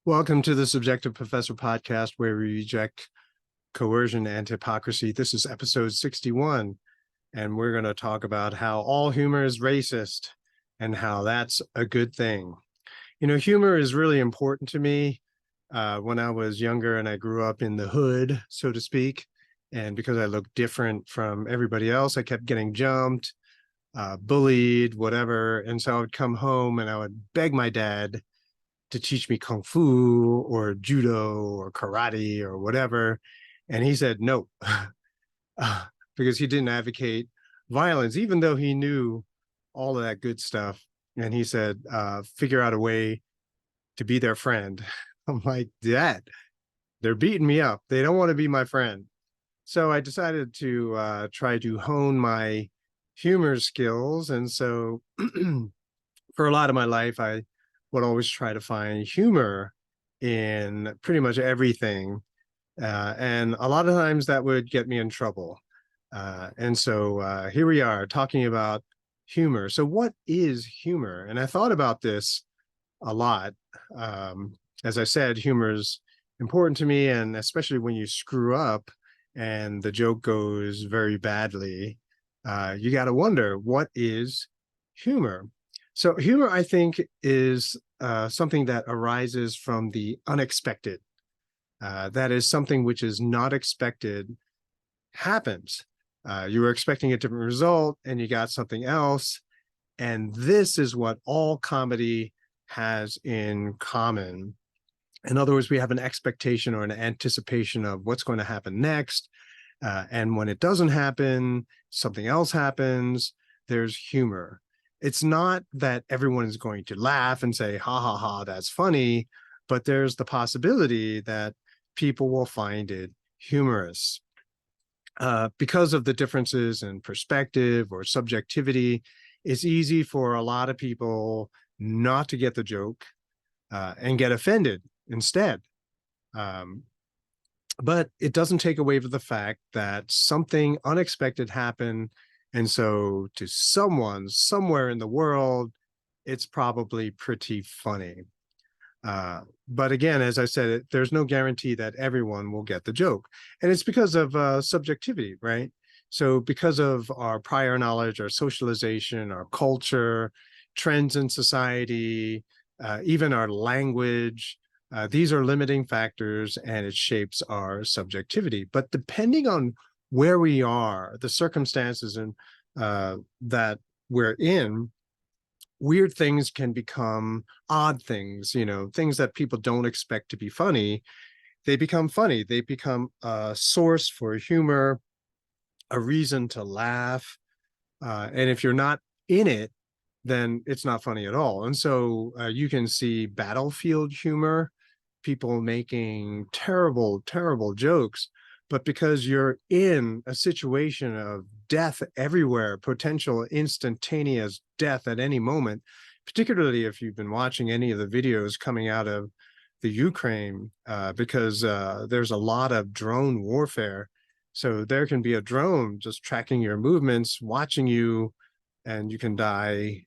Welcome to the Subjective Professor podcast, where we reject coercion and hypocrisy. This is episode 61, and we're going to talk about how all humor is racist and how that's a good thing. You know, humor is really important to me. When I was younger and I grew up in the hood, so to speak, and because I looked different from everybody else, I kept getting jumped, bullied, whatever. And so I would come home and I would beg my dad to teach me kung fu or judo or karate or whatever. And he said no, because he didn't advocate violence, even though he knew all of that good stuff. And he said, figure out a way to be their friend. I'm like, Dad, they're beating me up. They don't want to be my friend. So I decided to try to hone my humor skills. And so for a lot of my life, I would always try to find humor in pretty much everything. And a lot of times that would get me in trouble. And so here we are talking about humor. So what is humor? And I thought about this a lot. As I said, humor is important to me, and especially when you screw up and the joke goes very badly, you got to wonder, what is humor? So humor, I think, is something that arises from the unexpected. That is, something which is not expected happens. You were expecting a different result and you got something else. And this is what all comedy has in common. In other words, we have an expectation or an anticipation of what's going to happen next. And when it doesn't happen, something else happens. There's humor. It's not that everyone is going to laugh and say, ha, ha, ha, that's funny, but there's the possibility that people will find it humorous. Because of the differences in perspective or subjectivity, it's easy for a lot of people not to get the joke and get offended instead. But it doesn't take away from the fact that something unexpected happened. And so to someone somewhere in the world, it's probably pretty funny. But again, as I said, there's no guarantee that everyone will get the joke. And it's because of subjectivity, right? So because of our prior knowledge, our socialization, our culture, trends in society, even our language, these are limiting factors, and it shapes our subjectivity. But depending on where we are, the circumstances and that we're in, weird things can become odd things, things that people don't expect to be funny. They become funny. They become a source for humor, a reason to laugh. And if you're not in it, then it's not funny at all. And so you can see battlefield humor, people making terrible, terrible jokes, but because you're in a situation of death everywhere, potential instantaneous death at any moment, particularly if you've been watching any of the videos coming out of the Ukraine, because there's a lot of drone warfare. So there can be a drone just tracking your movements, watching you, and you can die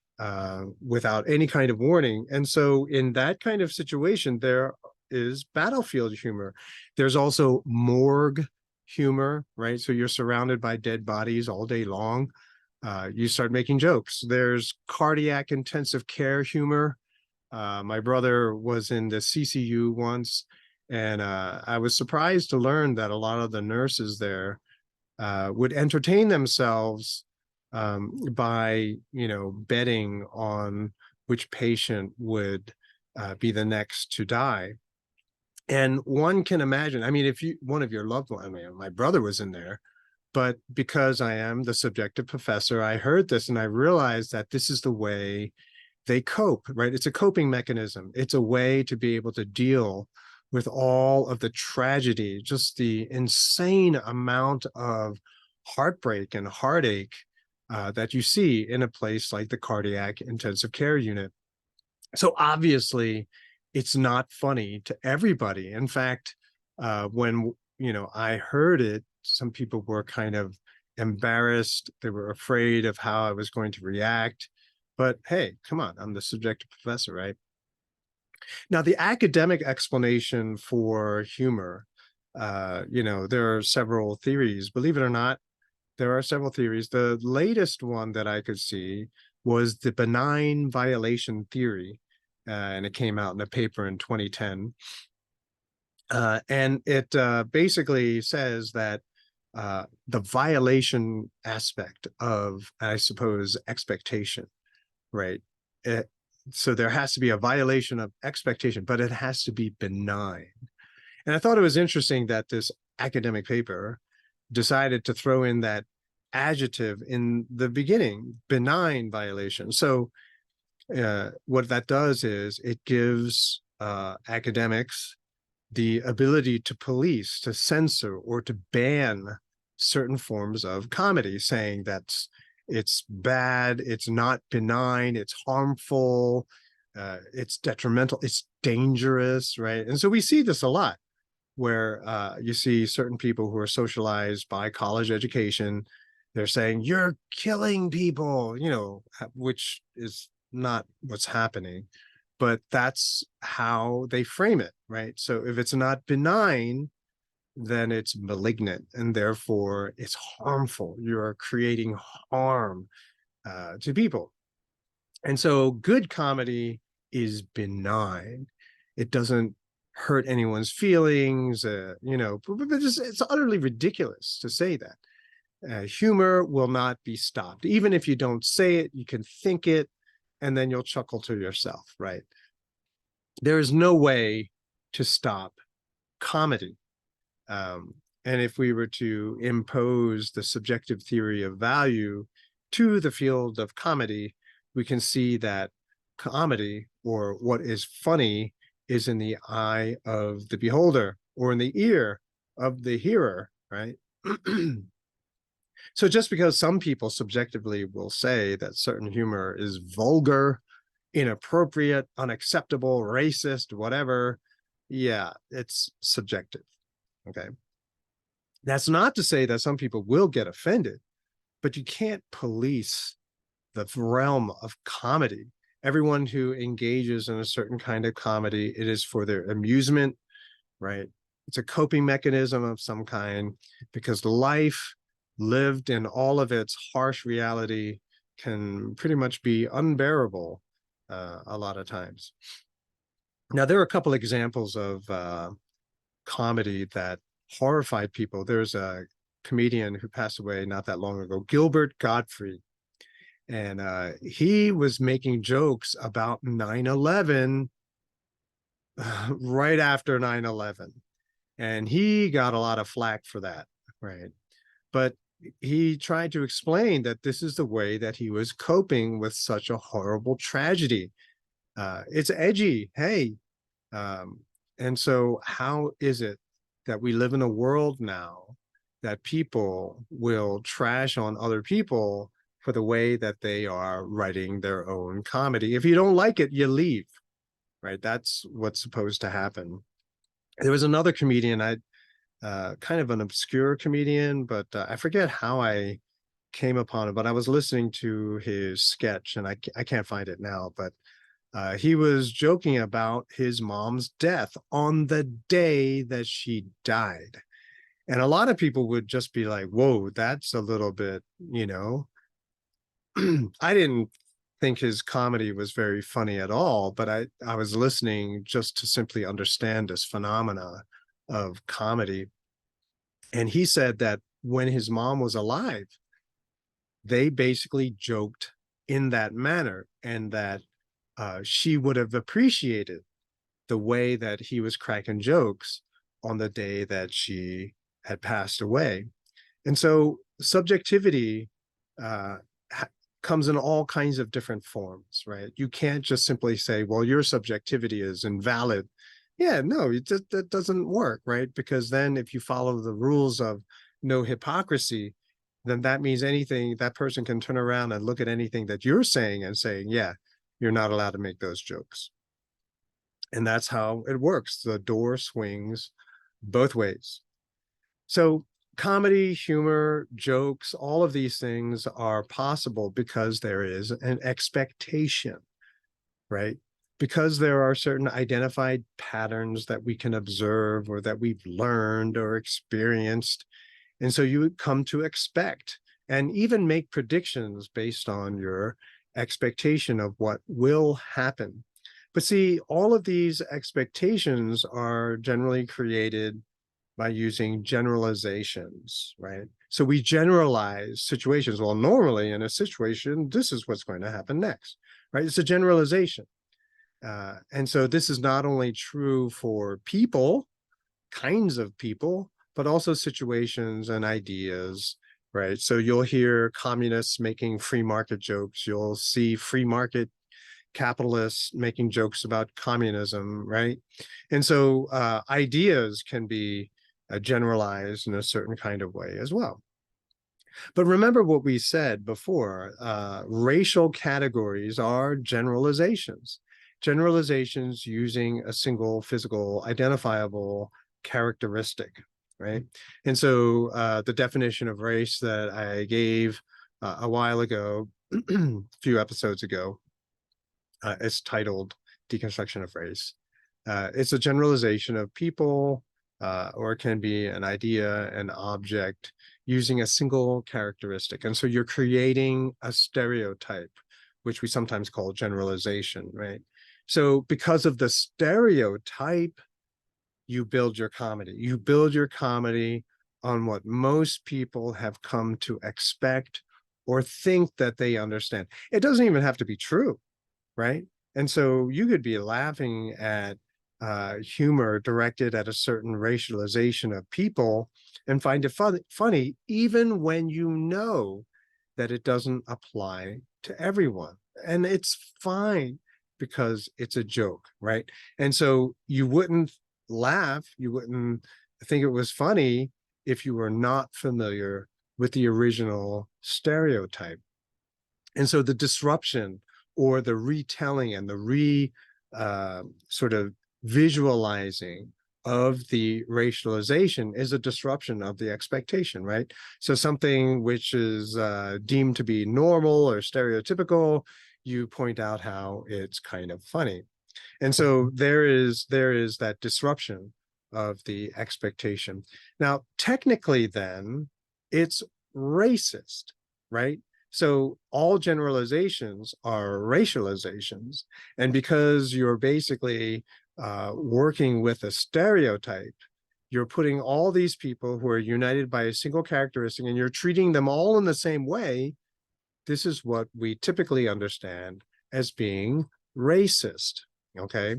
without any kind of warning. And so in that kind of situation, there is battlefield humor. There's also morgue humor, right? So you're surrounded by dead bodies all day long. You start making jokes. There's cardiac intensive care humor. My brother was in the CCU once, and I was surprised to learn that a lot of the nurses there would entertain themselves by, betting on which patient would be the next to die. And one can imagine, I mean, if one of your loved ones, I mean, my brother was in there, but because I am the subjective professor, I heard this and I realized that this is the way they cope, right? It's a coping mechanism. It's a way to be able to deal with all of the tragedy, just the insane amount of heartbreak and heartache that you see in a place like the cardiac intensive care unit. So obviously, it's not funny to everybody. In fact, when I heard it, some people were kind of embarrassed. They were afraid of how I was going to react. But hey, come on, I'm the subjective professor, right? Now, the academic explanation for humor, there are several theories. Believe it or not, there are several theories. The latest one that I could see was the benign violation theory, and it came out in a paper in 2010. And it basically says that the violation aspect of, I suppose, expectation, right? It, so there has to be a violation of expectation, but it has to be benign. And I thought it was interesting that this academic paper decided to throw in that adjective in the beginning, benign violation. So what that does is it gives academics the ability to police, to censor, or to ban certain forms of comedy, saying that it's bad, it's not benign, it's harmful, it's detrimental, it's dangerous, right? And so we see this a lot, where you see certain people who are socialized by college education, they're saying, you're killing people, which is not what's happening, but that's how they frame it, right? So if it's not benign, then it's malignant, and therefore it's harmful. You're creating harm to people. And so good comedy is benign. It doesn't hurt anyone's feelings, but it's utterly ridiculous to say that. Humor will not be stopped. Even if you don't say it, you can think it, and then you'll chuckle to yourself, right? There is no way to stop comedy. And if we were to impose the subjective theory of value to the field of comedy, we can see that comedy, or what is funny, is in the eye of the beholder, or in the ear of the hearer, right? So just because some people subjectively will say that certain humor is vulgar, inappropriate, unacceptable, racist, whatever, yeah, it's subjective. Okay. That's not to say that some people will get offended, but you can't police the realm of comedy. Everyone who engages in a certain kind of comedy, it is for their amusement, right? It's a coping mechanism of some kind, because life lived in all of its harsh reality can pretty much be unbearable a lot of times. Now, there are a couple examples of comedy that horrified people. There's a comedian who passed away not that long ago, Gilbert Gottfried. And he was making jokes about 9/11 right after 9/11. And he got a lot of flack for that, right? But he tried to explain that this is the way that he was coping with such a horrible tragedy. It's edgy, hey. And so how is it that we live in a world now that people will trash on other people for the way that they are writing their own comedy? If you don't like it, you leave, right? That's what's supposed to happen. There was another comedian, kind of an obscure comedian, but I forget how I came upon it, but I was listening to his sketch, and I can't find it now, but he was joking about his mom's death on the day that she died. And a lot of people would just be like, whoa, that's a little bit, I didn't think his comedy was very funny at all, but I was listening just to simply understand this phenomena of comedy. And he said that when his mom was alive, they basically joked in that manner, and that she would have appreciated the way that he was cracking jokes on the day that she had passed away. And so subjectivity comes in all kinds of different forms, right? You can't just simply say, well, your subjectivity is invalid. Yeah, no, that doesn't work, right? Because then if you follow the rules of no hypocrisy, then that means anything, that person can turn around and look at anything that you're saying and saying, yeah, you're not allowed to make those jokes. And that's how it works. The door swings both ways. So comedy, humor, jokes, all of these things are possible because there is an expectation, right? because there are certain identified patterns that we can observe or that we've learned or experienced. And so you come to expect and even make predictions based on your expectation of what will happen. But see, all of these expectations are generally created by using generalizations, right? So we generalize situations. Well, normally in a situation, this is what's going to happen next, right? It's a generalization. And so this is not only true for people, kinds of people, but also situations and ideas, right? So you'll hear communists making free market jokes. You'll see free market capitalists making jokes about communism, right? And so ideas can be generalized in a certain kind of way as well. But remember what we said before, racial categories are generalizations. Generalizations using a single physical identifiable characteristic, right? And so the definition of race that I gave a while ago, a few episodes ago, is titled Deconstruction of Race. It's a generalization of people, or it can be an idea, an object, using a single characteristic. And so you're creating a stereotype, which we sometimes call generalization, right? So because of the stereotype, you build your comedy. You build your comedy on what most people have come to expect or think that they understand. It doesn't even have to be true, right? And so you could be laughing at humor directed at a certain racialization of people and find it funny, even when you know that it doesn't apply to everyone. And it's fine because it's a joke, right? And so you wouldn't laugh, you wouldn't think it was funny if you were not familiar with the original stereotype. And so the disruption or the retelling and the sort of visualizing of the racialization is a disruption of the expectation, right? So something which is deemed to be normal or stereotypical, you point out how it's kind of funny. And so there is that disruption of the expectation. Now, technically then, it's racist, right? So all generalizations are racializations. And because you're basically working with a stereotype, you're putting all these people who are united by a single characteristic and you're treating them all in the same way. This is what we typically understand as being racist, okay?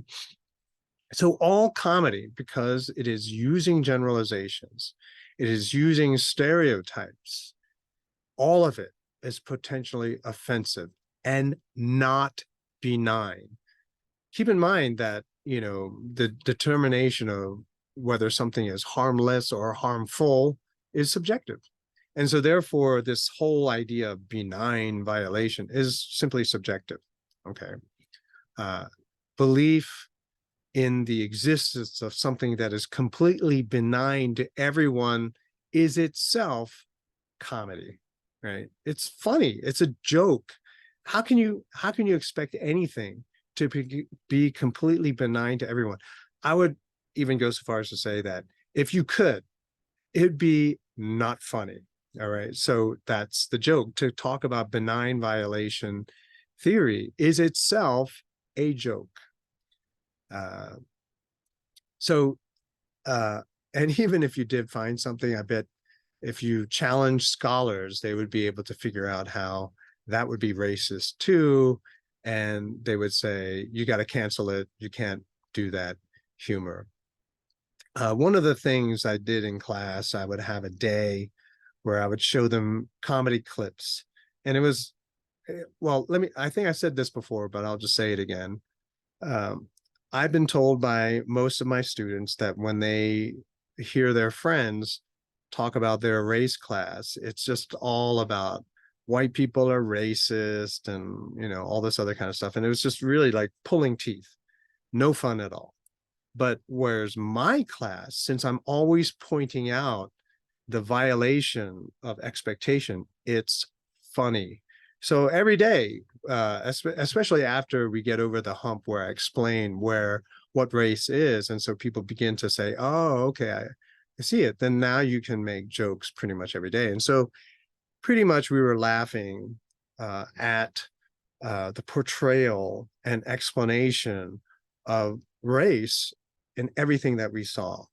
So all comedy, because it is using generalizations, it is using stereotypes, all of it is potentially offensive and not benign. Keep in mind that, you know, the determination of whether something is harmless or harmful is subjective. And so therefore, this whole idea of benign violation is simply subjective, okay? Belief in the existence of something that is completely benign to everyone is itself comedy, right? It's funny. It's a joke. How can you expect anything to be completely benign to everyone? I would even go so far as to say that if you could, it'd be not funny. All right. So that's the joke. To talk about benign violation theory is itself a joke. And even if you did find something, I bet if you challenge scholars, they would be able to figure out how that would be racist too. And they would say, you got to cancel it. You can't do that humor. One of the things I did in class, I would have a day where I would show them comedy clips. And it was, well, I think I said this before, but I'll just say it again. I've been told by most of my students that when they hear their friends talk about their race class, it's just all about white people are racist and, you know, all this other kind of stuff. And it was just really like pulling teeth, no fun at all. But whereas my class, since I'm always pointing out the violation of expectation, it's funny. So every day, especially after we get over the hump where I explain what race is, and so people begin to say, "Oh, okay, I see it." Then now you can make jokes pretty much every day, and so pretty much we were laughing at the portrayal and explanation of race in everything that we saw.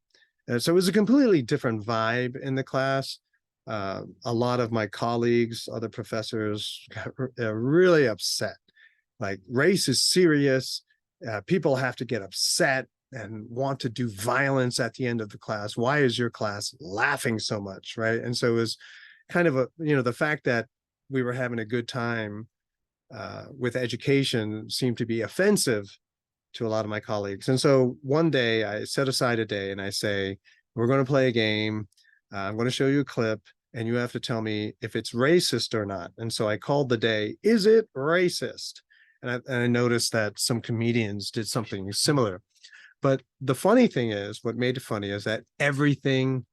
And so it was a completely different vibe in the class. A lot of my colleagues, other professors, got really upset. Like, race is serious. People have to get upset and want to do violence at the end of the class. Why is your class laughing so much, right? And so it was kind of the fact that we were having a good time with education seemed to be offensive to a lot of my colleagues. And so one day I set aside a day and I say, we're going to play a game. I'm going to show you a clip and you have to tell me if it's racist or not. And so I called the day, is it racist? And I noticed that some comedians did something similar. But the funny thing is, what made it funny is that everything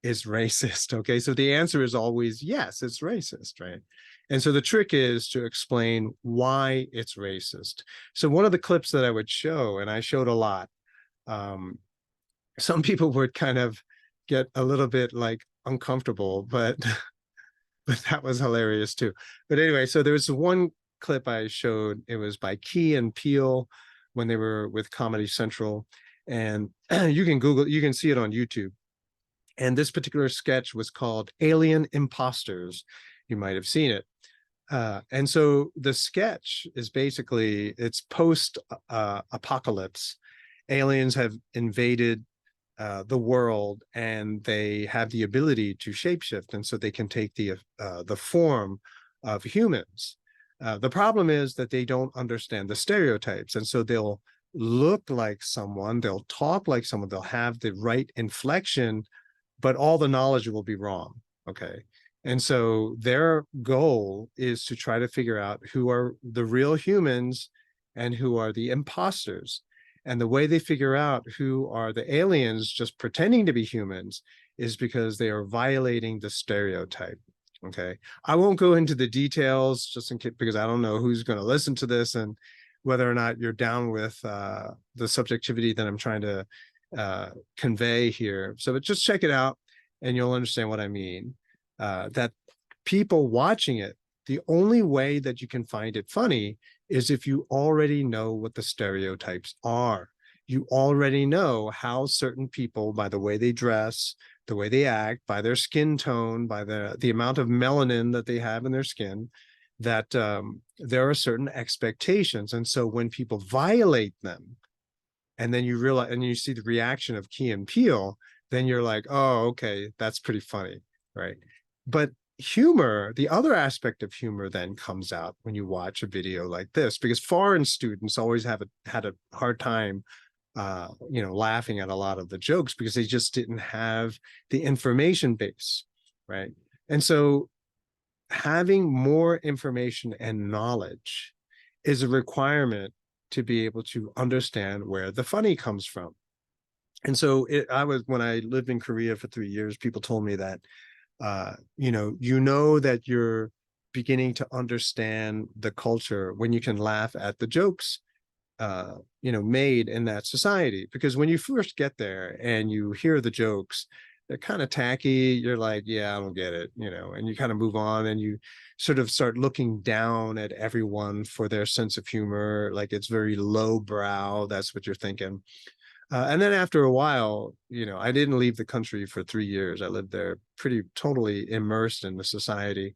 is racist. Okay. So the answer is always yes, it's racist, right? And so the trick is to explain why it's racist. So one of the clips that I would show, and I showed a lot, some people would kind of get a little bit like uncomfortable, but but that was hilarious too. But anyway, so there was one clip I showed. It was by Key and Peele when they were with Comedy Central, and you can see it on YouTube. And this particular sketch was called Alien Imposters. You might have seen it. And so the sketch is basically, it's post apocalypse. Aliens have invaded the world and they have the ability to shapeshift. And so they can take the form of humans. The problem is that they don't understand the stereotypes. And so they'll look like someone, they'll talk like someone, they'll have the right inflection, but all the knowledge will be wrong. Okay. And so their goal is to try to figure out who are the real humans and who are the imposters. And the way they figure out who are the aliens just pretending to be humans is because they are violating the stereotype. Okay. I won't go into the details just in case, because I don't know who's going to listen to this and whether or not you're down with the subjectivity that I'm trying to convey here. So just check it out and you'll understand what I mean. That people watching it, the only way that you can find it funny is if you already know what the stereotypes are. You already know how certain people, by the way they dress, the way they act, by their skin tone, by the amount of melanin that they have in their skin, that there are certain expectations. And so when people violate them, and then you realize, and you see the reaction of Key and Peele, then you're like, oh, okay, that's pretty funny, right? But humor, the other aspect of humor then comes out when you watch a video like this, because foreign students always had a hard time laughing at a lot of the jokes because they just didn't have the information base, right? And so having more information and knowledge is a requirement to be able to understand where the funny comes from. And so when I lived in Korea for 3 years, people told me that, that you're beginning to understand the culture when you can laugh at the jokes, made in that society. Because when you first get there and you hear the jokes, they're kind of tacky. You're like, yeah, I don't get it, and you kind of move on and you sort of start looking down at everyone for their sense of humor. Like, it's very lowbrow. That's what you're thinking. And then after a while, I didn't leave the country for 3 years. I lived there pretty totally immersed in the society.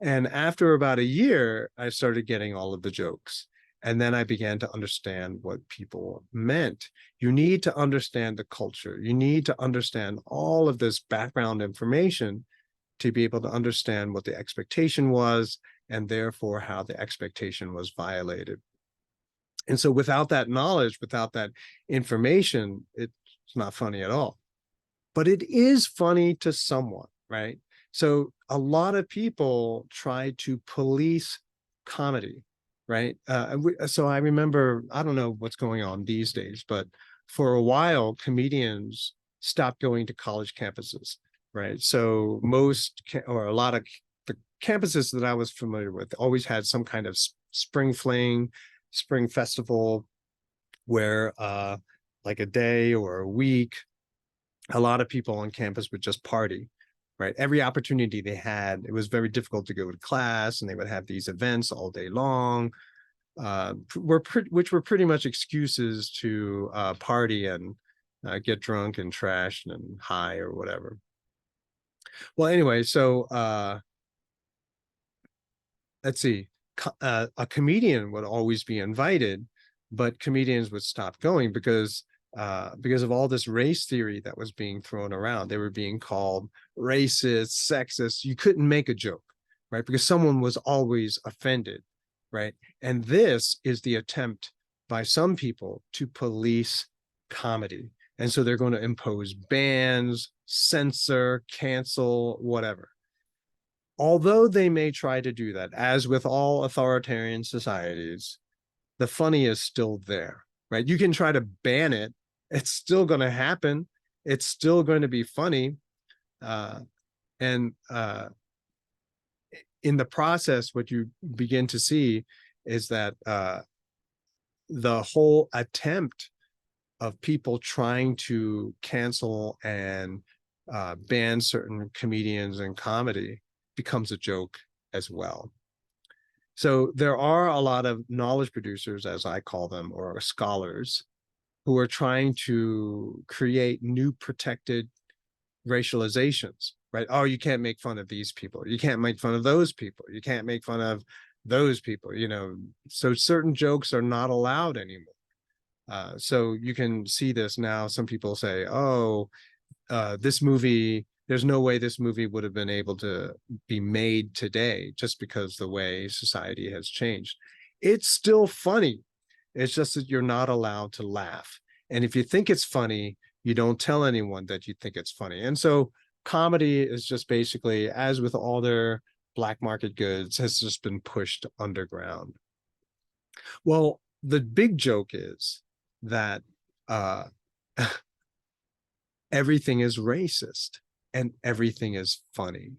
And after about a year, I started getting all of the jokes. And then I began to understand what people meant. You need to understand the culture. You need to understand all of this background information to be able to understand what the expectation was and therefore how the expectation was violated. And so without that knowledge, without that information, it's not funny at all. But it is funny to someone, right? So a lot of people try to police comedy, right? So I remember, I don't know what's going on these days, but for a while, comedians stopped going to college campuses, right? So a lot of the campuses that I was familiar with always had some kind of spring fling, spring festival, where like a day or a week, a lot of people on campus would just party, right? Every opportunity they had, it was very difficult to go to class, and they would have these events all day long, which were pretty much excuses to party and get drunk and trashed and high or whatever. Well, anyway, so let's see. A comedian would always be invited, but comedians would stop going because of all this race theory that was being thrown around. They were being called racist, sexist. You couldn't make a joke, right? Because someone was always offended, right? And this is the attempt by some people to police comedy. And so they're going to impose bans, censor, cancel, whatever. Although they may try to do that, as with all authoritarian societies, the funny is still there, right? You can try to ban it. It's still going to happen. It's still going to be funny. And in the process, what you begin to see is that the whole attempt of people trying to cancel and ban certain comedians and comedy becomes a joke as well. So there are a lot of knowledge producers, as I call them, or scholars, who are trying to create new protected racializations, right? Oh, you can't make fun of these people. You can't make fun of those people. You can't make fun of those people, you know. So certain jokes are not allowed anymore. So you can see this now. Some people say, oh, this movie, there's no way this movie would have been able to be made today just because the way society has changed. It's still funny. It's just that you're not allowed to laugh. And if you think it's funny, you don't tell anyone that you think it's funny. And so comedy is just basically, as with all their black market goods, has just been pushed underground. Well, the big joke is that everything is racist and everything is funny,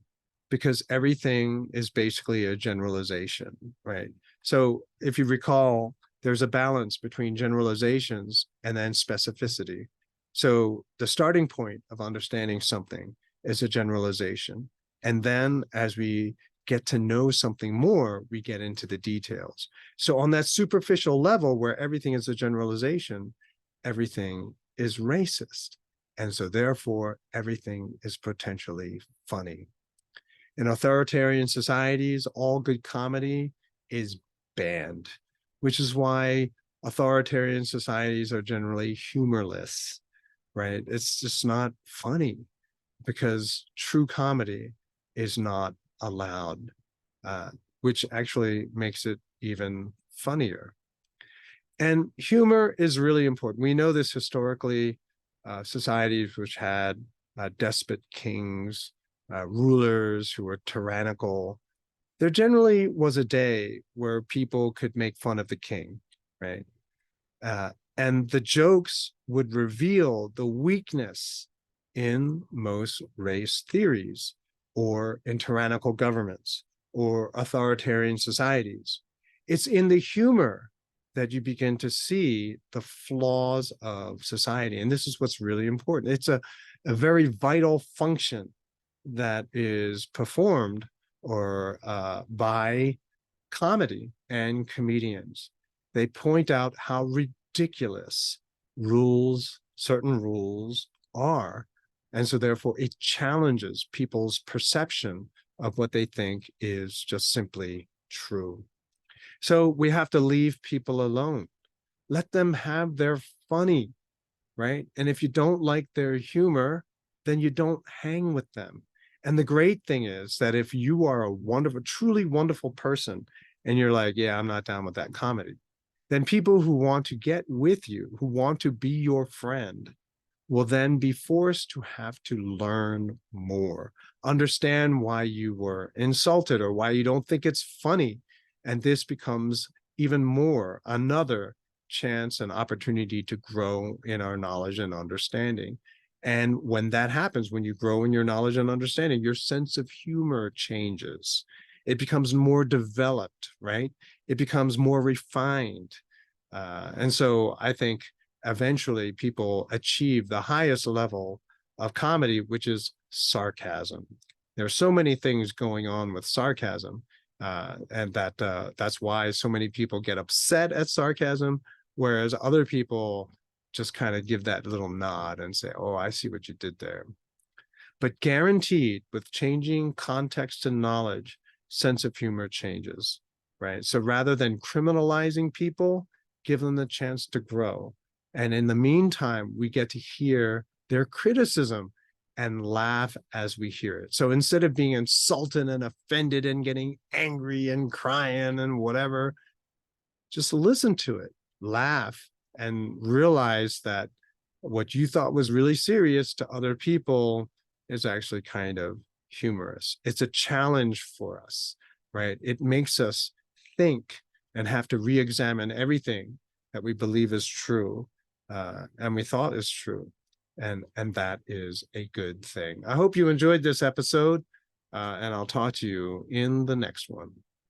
because everything is basically a generalization, right? So if you recall, there's a balance between generalizations and then specificity. So the starting point of understanding something is a generalization. And then as we get to know something more, we get into the details. So on that superficial level where everything is a generalization, everything is racist. And so therefore, everything is potentially funny. In authoritarian societies, all good comedy is banned, which is why authoritarian societies are generally humorless, right? It's just not funny because true comedy is not allowed, which actually makes it even funnier. And humor is really important. We know this historically. Societies which had despot kings, rulers who were tyrannical, there generally was a day where people could make fun of the king, right? And the jokes would reveal the weakness in most race theories, or in tyrannical governments, or authoritarian societies. It's in the humor that you begin to see the flaws of society. And this is what's really important. It's a very vital function that is performed or by comedy and comedians. They point out how ridiculous certain rules are. And so therefore it challenges people's perception of what they think is just simply true. So we have to leave people alone. Let them have their funny, right? And if you don't like their humor, then you don't hang with them. And the great thing is that if you are a wonderful, truly wonderful person, and you're like, yeah, I'm not down with that comedy, then people who want to get with you, who want to be your friend, will then be forced to have to learn more, understand why you were insulted or why you don't think it's funny. And this becomes even more another chance and opportunity to grow in our knowledge and understanding. And when that happens, when you grow in your knowledge and understanding, your sense of humor changes. it becomes more developed, right? It becomes more refined. And so I think eventually people achieve the highest level of comedy, which is sarcasm. There are so many things going on with sarcasm, and that's why so many people get upset at sarcasm, whereas other people just kind of give that little nod and say, "Oh, I see what you did there." But guaranteed, with changing context and knowledge, sense of humor changes, right? So rather than criminalizing people, give them the chance to grow. And in the meantime, we get to hear their criticism and laugh as we hear it. So instead of being insulted and offended and getting angry and crying and whatever, just listen to it, laugh, and realize that what you thought was really serious to other people is actually kind of humorous. It's a challenge for us, right? It makes us think and have to re-examine everything that we believe is true, and we thought is true. And that is a good thing. I hope you enjoyed this episode, and I'll talk to you in the next one.